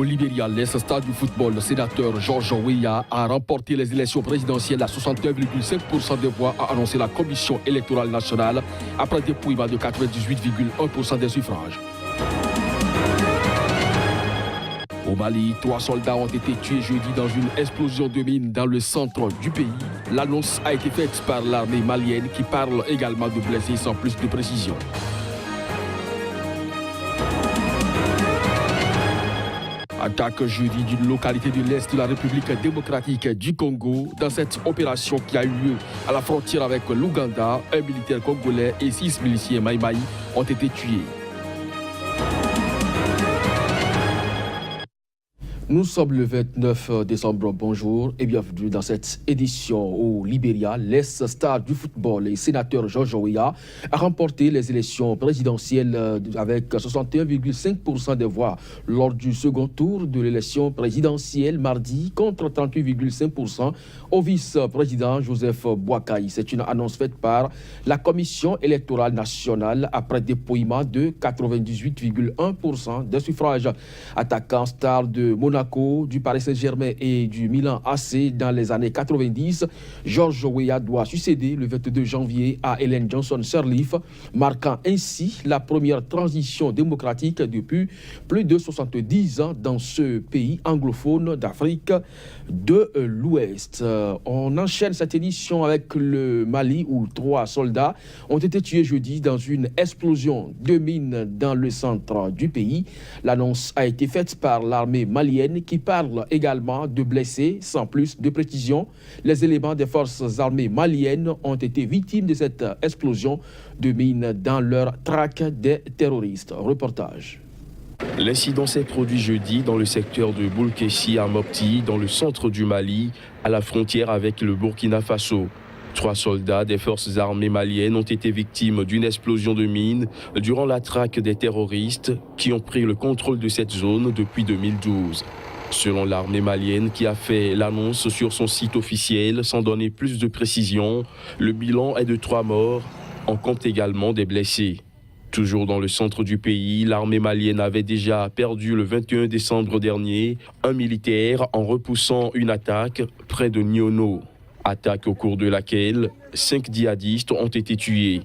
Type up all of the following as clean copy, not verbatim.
Au Libéria, l'ex-stade du football, le sénateur Georges Weah a remporté les élections présidentielles à 61,5% des voix, a annoncé la Commission électorale nationale après dépouillement de 98,1% des suffrages. Au Mali, 3 soldats ont été tués jeudi dans une explosion de mine dans le centre du pays. L'annonce a été faite par l'armée malienne qui parle également de blessés sans plus de précision. Attaque jeudi d'une localité de l'Est de la République démocratique du Congo. Dans cette opération qui a eu lieu à la frontière avec l'Ouganda, un militaire congolais et 6 miliciens Maïmaï ont été tués. Nous sommes le 29 décembre, bonjour et bienvenue dans cette édition au Libéria. L'ex-star du football et sénateur Georges Weah a remporté les élections présidentielles avec 61,5% des voix lors du second tour de l'élection présidentielle mardi contre 38,5% au vice-président Joseph Boakai. C'est une annonce faite par la Commission électorale nationale après dépouillement de 98,1% des suffrages. Attaquant star de Monaco, du Paris Saint-Germain et du Milan AC dans les années 90, Georges Weah doit succéder le 22 janvier à Ellen Johnson Sirleaf, marquant ainsi la première transition démocratique depuis plus de 70 ans dans ce pays anglophone d'Afrique de l'Ouest. On enchaîne cette édition avec le Mali où 3 soldats ont été tués jeudi dans une explosion de mine dans le centre du pays. L'annonce a été faite par l'armée malienne qui parle également de blessés sans plus de précision. Les éléments des forces armées maliennes ont été victimes de cette explosion de mine dans leur traque des terroristes. Reportage. L'incident s'est produit jeudi dans le secteur de Boulkessi à Mopti, dans le centre du Mali, à la frontière avec le Burkina Faso. 3 soldats des forces armées maliennes ont été victimes d'une explosion de mine durant la traque des terroristes qui ont pris le contrôle de cette zone depuis 2012. Selon l'armée malienne qui a fait l'annonce sur son site officiel sans donner plus de précision, le bilan est de 3 morts, on compte également des blessés. Toujours dans le centre du pays, l'armée malienne avait déjà perdu le 21 décembre dernier un militaire en repoussant une attaque près de Niono. Attaque au cours de laquelle 5 djihadistes ont été tués.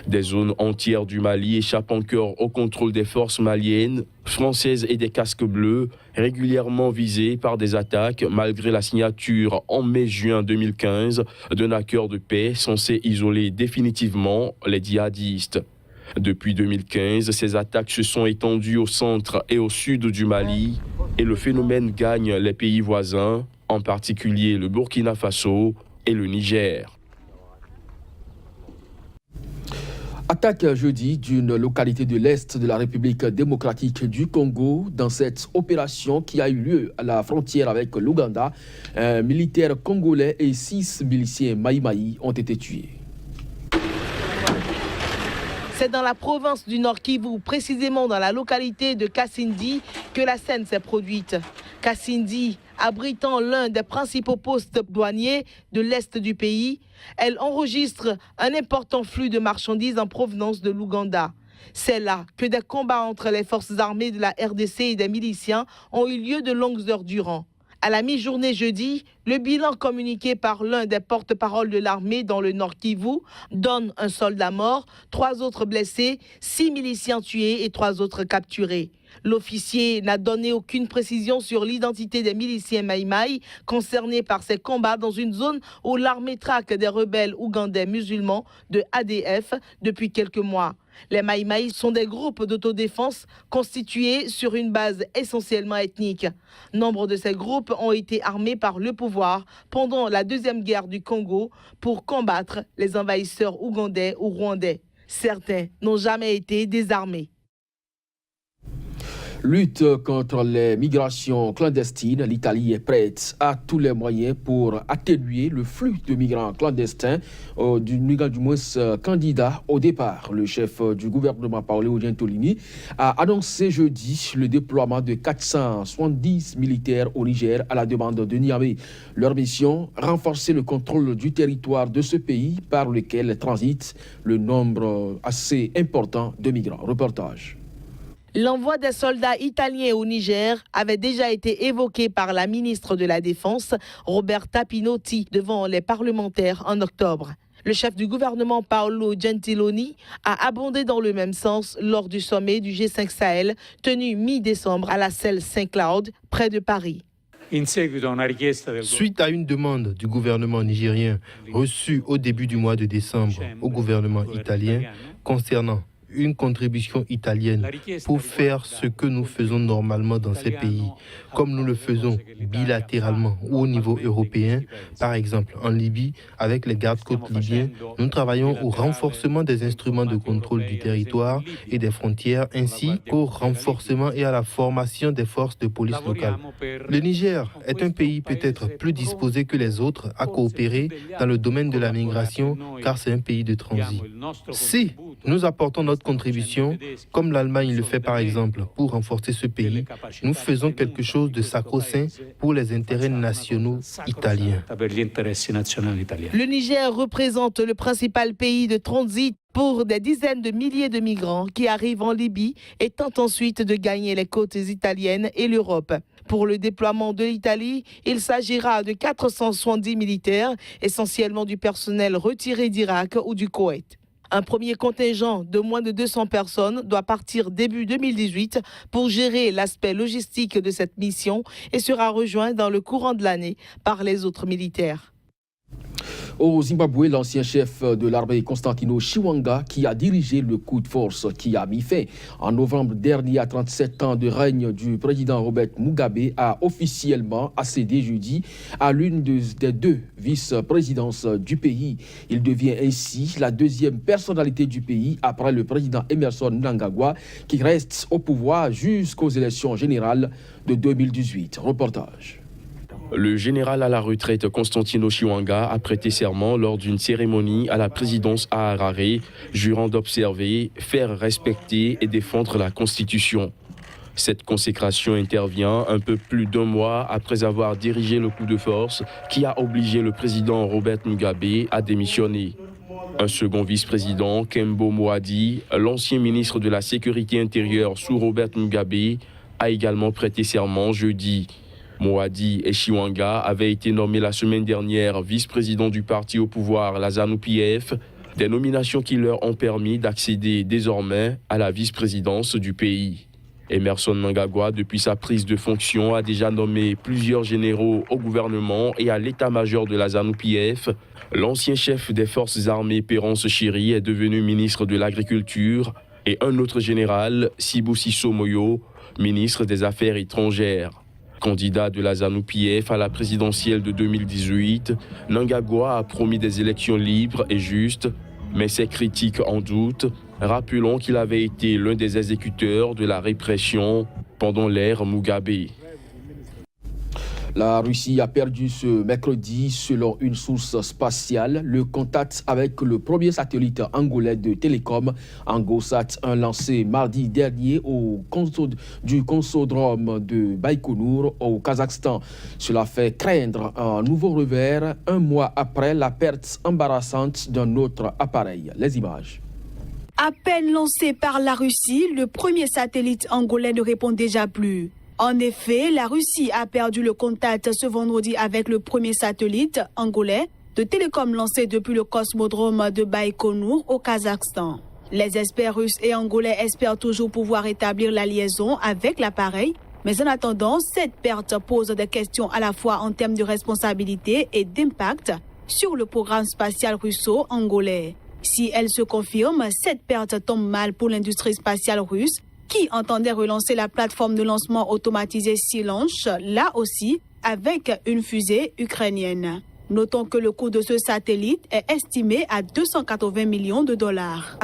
Des zones entières du Mali échappent encore au contrôle des forces maliennes, françaises et des casques bleus, régulièrement visées par des attaques malgré la signature en mai-juin 2015 d'un accord de paix censé isoler définitivement les djihadistes. Depuis 2015, ces attaques se sont étendues au centre et au sud du Mali et le phénomène gagne les pays voisins, en particulier le Burkina Faso et le Niger. Attaque jeudi d'une localité de l'Est de la République démocratique du Congo. Dans cette opération qui a eu lieu à la frontière avec l'Ouganda, un militaire congolais et 6 miliciens Maïmaï ont été tués. C'est dans la province du Nord Kivu, précisément dans la localité de Kasindi, que la scène s'est produite. Kasindi, abritant l'un des principaux postes douaniers de l'Est du pays, elle enregistre un important flux de marchandises en provenance de l'Ouganda. C'est là que des combats entre les forces armées de la RDC et des miliciens ont eu lieu de longues heures durant. À la mi-journée jeudi, le bilan communiqué par l'un des porte-paroles de l'armée dans le Nord Kivu donne un soldat mort, 3 autres blessés, 6 miliciens tués et 3 autres capturés. L'officier n'a donné aucune précision sur l'identité des miliciens Maïmaï concernés par ces combats dans une zone où l'armée traque des rebelles ougandais musulmans de ADF depuis quelques mois. Les Maïmaï sont des groupes d'autodéfense constitués sur une base essentiellement ethnique. Nombre de ces groupes ont été armés par le pouvoir pendant la Deuxième Guerre du Congo pour combattre les envahisseurs ougandais ou rwandais. Certains n'ont jamais été désarmés. Lutte contre les migrations clandestines, l'Italie est prête à tous les moyens pour atténuer le flux de migrants clandestins, du moins candidats au départ. Le chef du gouvernement, Paolo Gentiloni, a annoncé jeudi le déploiement de 470 militaires au Niger à la demande de Niamey. Leur mission, renforcer le contrôle du territoire de ce pays par lequel transite le nombre assez important de migrants. Reportage. L'envoi des soldats italiens au Niger avait déjà été évoqué par la ministre de la Défense, Roberta Pinotti, devant les parlementaires en octobre. Le chef du gouvernement, Paolo Gentiloni, a abondé dans le même sens lors du sommet du G5 Sahel tenu mi-décembre à la Celle Saint-Cloud, près de Paris. Suite à une demande du gouvernement nigérien reçue au début du mois de décembre au gouvernement italien concernant une contribution italienne pour faire ce que nous faisons normalement dans ces pays, comme nous le faisons bilatéralement ou au niveau européen. Par exemple, en Libye, avec les gardes-côtes libyens, nous travaillons au renforcement des instruments de contrôle du territoire et des frontières, ainsi qu'au renforcement et à la formation des forces de police locales. Le Niger est un pays peut-être plus disposé que les autres à coopérer dans le domaine de la migration, car c'est un pays de transit. Si nous apportons notre contribution, comme l'Allemagne le fait par exemple, pour renforcer ce pays, nous faisons quelque chose de sacro-saint pour les intérêts nationaux italiens. Le Niger représente le principal pays de transit pour des dizaines de milliers de migrants qui arrivent en Libye et tentent ensuite de gagner les côtes italiennes et l'Europe. Pour le déploiement de l'Italie, il s'agira de 470 militaires, essentiellement du personnel retiré d'Irak ou du Koweït. Un premier contingent de moins de 200 personnes doit partir début 2018 pour gérer l'aspect logistique de cette mission et sera rejoint dans le courant de l'année par les autres militaires. Au Zimbabwe, l'ancien chef de l'armée Constantino Chiwenga, qui a dirigé le coup de force qui a mis fin en novembre dernier à 37 ans de règne du président Robert Mugabe, a officiellement accédé jeudi à l'une des deux vice-présidences du pays. Il devient ainsi la deuxième personnalité du pays après le président Emmerson Mnangagwa, qui reste au pouvoir jusqu'aux élections générales de 2018. Reportage. Le général à la retraite Constantino Chiwenga a prêté serment lors d'une cérémonie à la présidence à Harare, jurant d'observer, faire respecter et défendre la Constitution. Cette consécration intervient un peu plus d'un mois après avoir dirigé le coup de force qui a obligé le président Robert Mugabe à démissionner. Un second vice-président, Kembo Moadi, l'ancien ministre de la Sécurité intérieure sous Robert Mugabe, a également prêté serment jeudi. Moadi et Chiwenga avaient été nommés la semaine dernière vice-président du parti au pouvoir, la ZANU-PF, des nominations qui leur ont permis d'accéder désormais à la vice-présidence du pays. Emmerson Mnangagwa, depuis sa prise de fonction, a déjà nommé plusieurs généraux au gouvernement et à l'état-major de la ZANU-PF. L'ancien chef des forces armées, Perence Shiri, est devenu ministre de l'Agriculture et un autre général, Sibusiso Moyo, ministre des Affaires étrangères. Candidat de la ZANU-PF à la présidentielle de 2018, Mnangagwa a promis des élections libres et justes, mais ses critiques en doute, rappelant qu'il avait été l'un des exécuteurs de la répression pendant l'ère Mugabe. La Russie a perdu ce mercredi, selon une source spatiale, le contact avec le premier satellite angolais de télécom, Angosat, lancé mardi dernier du Kosmodrome de Baïkonour au Kazakhstan. Cela fait craindre un nouveau revers un mois après la perte embarrassante d'un autre appareil. Les images. À peine lancé par la Russie, le premier satellite angolais ne répond déjà plus. En effet, la Russie a perdu le contact ce vendredi avec le premier satellite angolais de télécom lancé depuis le cosmodrome de Baïkonour au Kazakhstan. Les experts russes et angolais espèrent toujours pouvoir établir la liaison avec l'appareil, mais en attendant, cette perte pose des questions à la fois en termes de responsabilité et d'impact sur le programme spatial russo-angolais. Si elle se confirme, cette perte tombe mal pour l'industrie spatiale russe, qui entendait relancer la plateforme de lancement automatisée Sea-Launch, là aussi avec une fusée ukrainienne. Notons que le coût de ce satellite est estimé à 280 millions de dollars.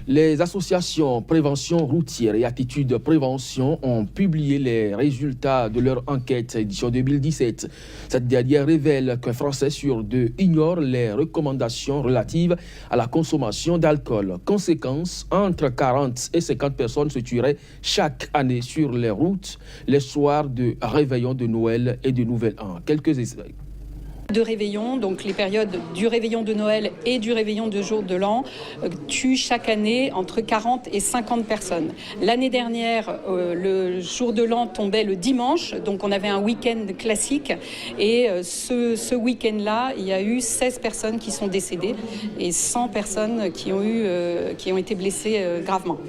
Les associations Prévention routière et Attitude Prévention ont publié les résultats de leur enquête édition 2017. Cette dernière révèle qu'un Français sur deux ignore les recommandations relatives à la consommation d'alcool. Conséquence, entre 40 et 50 personnes se tueraient chaque année sur les routes les soirs de réveillon de Noël et de Nouvel An. Quelques extraits. Deux réveillons, donc les périodes du réveillon de Noël et du réveillon de jour de l'an, tuent chaque année entre 40 et 50 personnes. L'année dernière, le jour de l'an tombait le dimanche, donc on avait un week-end classique. Et ce week-end-là, il y a eu 16 personnes qui sont décédées et 100 personnes qui ont été blessées gravement.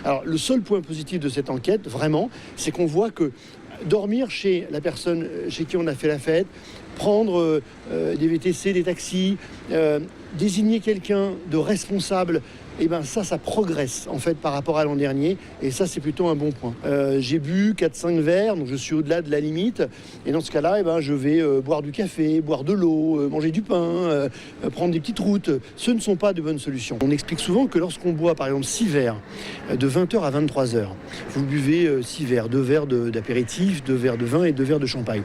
Alors le seul point positif de cette enquête, vraiment, c'est qu'on voit que dormir chez la personne chez qui on a fait la fête, prendre des VTC, des taxis, désigner quelqu'un de responsable, et ben ça progresse en fait par rapport à l'an dernier, et ça c'est plutôt un bon point. J'ai bu 4-5 verres, donc je suis au-delà de la limite, et dans ce cas-là, je vais boire du café, boire de l'eau, manger du pain, prendre des petites routes. Ce ne sont pas de bonnes solutions. On explique souvent que lorsqu'on boit par exemple 6 verres de 20h à 23h, vous buvez 6 verres, 2 verres d'apéritif, 2 verres de vin et 2 verres de champagne.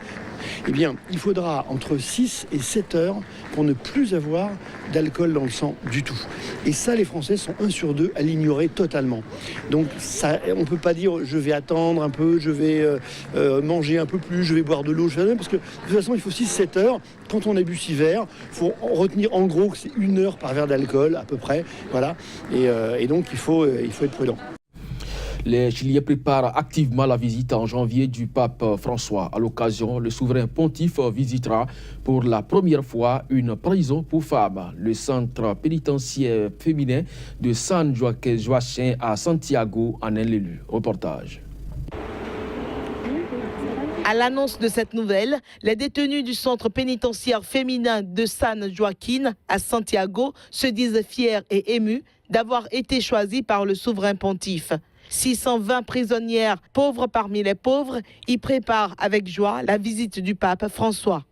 Eh bien, il faudra entre 6 et 7 heures pour ne plus avoir d'alcool dans le sang du tout. Et ça, les Français sont 1 sur 2 à l'ignorer totalement. Donc, ça, on ne peut pas dire je vais attendre un peu, je vais manger un peu plus, je vais boire de l'eau, parce que de toute façon, il faut 6-7 heures. Quand on a bu 6 verres, il faut retenir en gros que c'est 1 heure par verre d'alcool, à peu près. Voilà. Et donc, il faut être prudent. Les Chiliens préparent activement la visite en janvier du pape François. À l'occasion, le souverain pontife visitera pour la première fois une prison pour femmes, le centre pénitentiaire féminin de San Joaquín à Santiago, en Ain-l'Élu. Reportage. À l'annonce de cette nouvelle, les détenus du centre pénitentiaire féminin de San Joaquín à Santiago se disent fiers et émus d'avoir été choisis par le souverain pontife. 620 prisonnières pauvres parmi les pauvres y préparent avec joie la visite du pape François.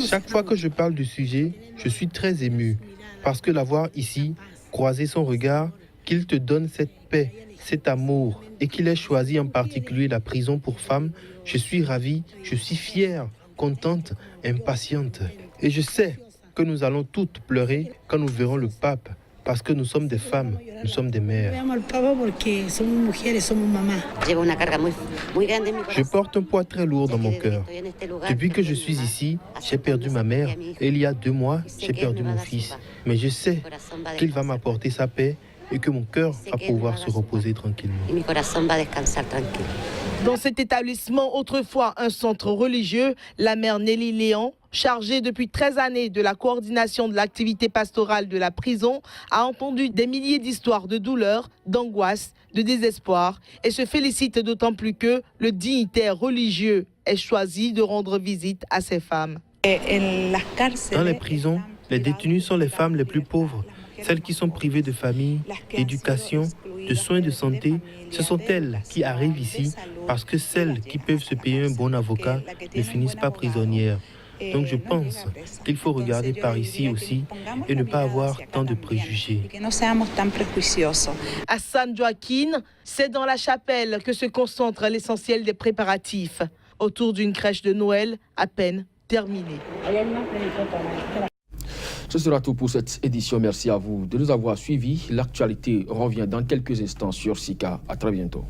Chaque fois que je parle du sujet, je suis très ému parce que la voir ici, croiser son regard, qu'il te donne cette paix, cet amour et qu'il ait choisi en particulier la prison pour femmes, je suis ravie, je suis fière, contente, impatiente. Et je sais que nous allons toutes pleurer quand nous verrons le pape. Parce que nous sommes des femmes, nous sommes des mères. Je porte un poids très lourd dans mon cœur. Depuis que je suis ici, j'ai perdu ma mère et il y a 2 mois, j'ai perdu mon fils. Mais je sais qu'il va m'apporter sa paix et que mon cœur va pouvoir se reposer tranquillement. Dans cet établissement, autrefois un centre religieux, la mère Nelly Léon, chargée depuis 13 années de la coordination de l'activité pastorale de la prison, a entendu des milliers d'histoires de douleur, d'angoisse, de désespoir et se félicite d'autant plus que le dignitaire religieux ait choisi de rendre visite à ces femmes. Dans les prisons, les détenus sont les femmes les plus pauvres. Celles qui sont privées de famille, d'éducation, de soins de santé, ce sont elles qui arrivent ici parce que celles qui peuvent se payer un bon avocat ne finissent pas prisonnières. Donc je pense qu'il faut regarder par ici aussi et ne pas avoir tant de préjugés. À San Joaquín, c'est dans la chapelle que se concentre l'essentiel des préparatifs, autour d'une crèche de Noël à peine terminée. Ce sera tout pour cette édition. Merci à vous de nous avoir suivis. L'actualité revient dans quelques instants sur Sika. À très bientôt.